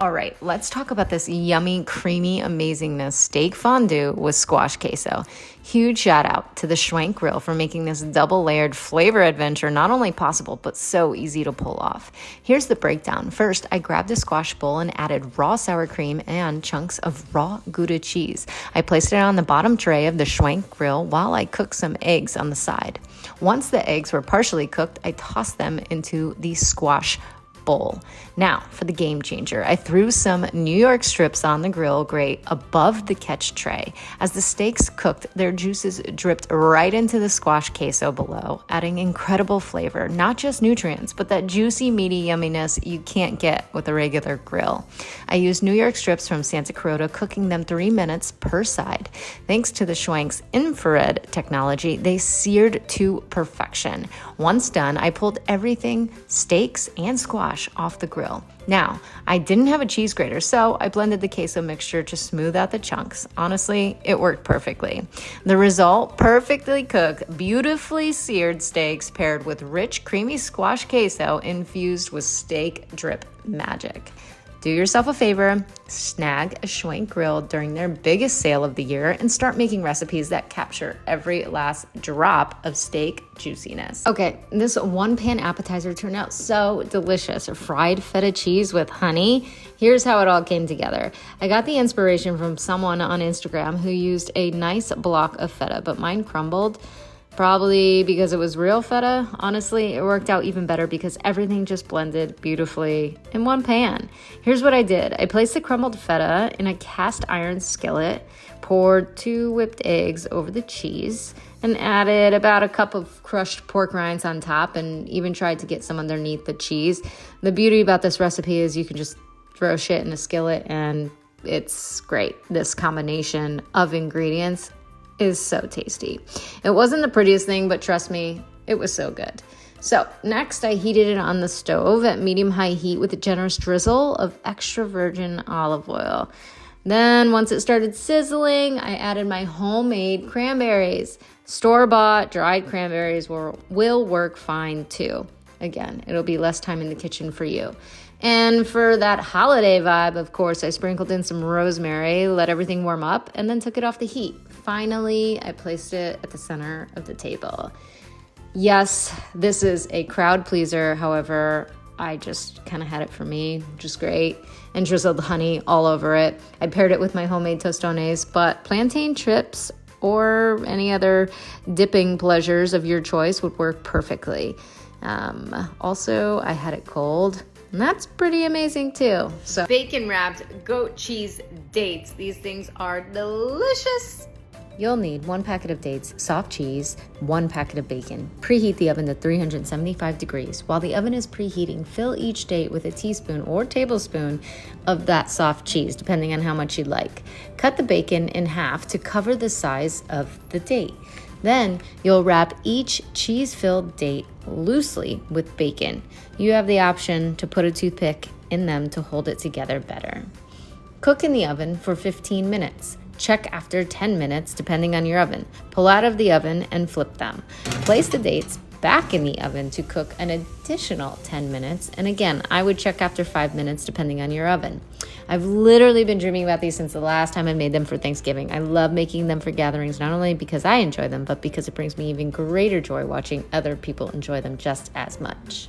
All right, let's talk about this yummy, creamy amazingness steak fondue with squash queso. Huge shout out to the Schwank Grill for making this double layered flavor adventure not only possible, but so easy to pull off. Here's the breakdown. First, I grabbed a squash bowl and added raw sour cream and chunks of raw Gouda cheese. I placed it on the bottom tray of the Schwank Grill while I cooked some eggs on the side. Once the eggs were partially cooked, I tossed them into the squash bowl. Now for the game changer. I threw some New York strips on the grill grate above the catch tray. As the steaks cooked, their juices dripped right into the squash queso below, adding incredible flavor, not just nutrients, but that juicy, meaty yumminess you can't get with a regular grill. I used New York strips from Santa Clarota, cooking them 3 minutes per side. Thanks to the Schwank's infrared technology, they seared to perfection. Once done, I pulled everything, steaks and squash, off the grill. Now, I didn't have a cheese grater, so I blended the queso mixture to smooth out the chunks. Honestly, it worked perfectly. The result, perfectly cooked, beautifully seared steaks paired with rich, creamy squash queso infused with steak drip magic. Do yourself a favor, snag a Schwank Grill during their biggest sale of the year and start making recipes that capture every last drop of steak juiciness. Okay, this one-pan appetizer turned out so delicious. Fried feta cheese with honey. Here's how it all came together. I got the inspiration from someone on Instagram who used a nice block of feta, but mine crumbled. Probably because it was real feta. Honestly, it worked out even better because everything just blended beautifully in one pan. Here's what I did. I placed the crumbled feta in a cast iron skillet, poured 2 whipped eggs over the cheese, and added about a cup of crushed pork rinds on top, and even tried to get some underneath the cheese. The beauty about this recipe is you can just throw shit in a skillet and it's great. This combination of ingredients is so tasty. It wasn't the prettiest thing, but trust me, it was so good. So next I heated it on the stove at medium-high heat with a generous drizzle of extra virgin olive oil. Then once it started sizzling, I added my homemade cranberries. Store-bought dried cranberries will work fine too. Again, it'll be less time in the kitchen for you. And for that holiday vibe, of course, I sprinkled in some rosemary, let everything warm up, and then took it off the heat. Finally, I placed it at the center of the table. Yes, this is a crowd pleaser. However, I just kind of had it for me, which is great, and drizzled honey all over it. I paired it with my homemade tostones, but plantain chips or any other dipping pleasures of your choice would work perfectly. Also, I had it cold. And that's pretty amazing too. So bacon wrapped goat cheese dates. These things are delicious. You'll need 1 packet of dates, soft cheese, 1 packet of bacon. Preheat the oven to 375 degrees. While the oven is preheating, fill each date with a teaspoon or tablespoon of that soft cheese, depending on how much you'd like. Cut the bacon in half to cover the size of the date. Then you'll wrap each cheese-filled date loosely with bacon. You have the option to put a toothpick in them to hold it together better. Cook in the oven for 15 minutes. Check after 10 minutes, depending on your oven. Pull out of the oven and flip them. Place the dates back in the oven to cook an additional 10 minutes. And again, I would check after 5 minutes, depending on your oven. I've literally been dreaming about these since the last time I made them for Thanksgiving. I love making them for gatherings, not only because I enjoy them, but because it brings me even greater joy watching other people enjoy them just as much.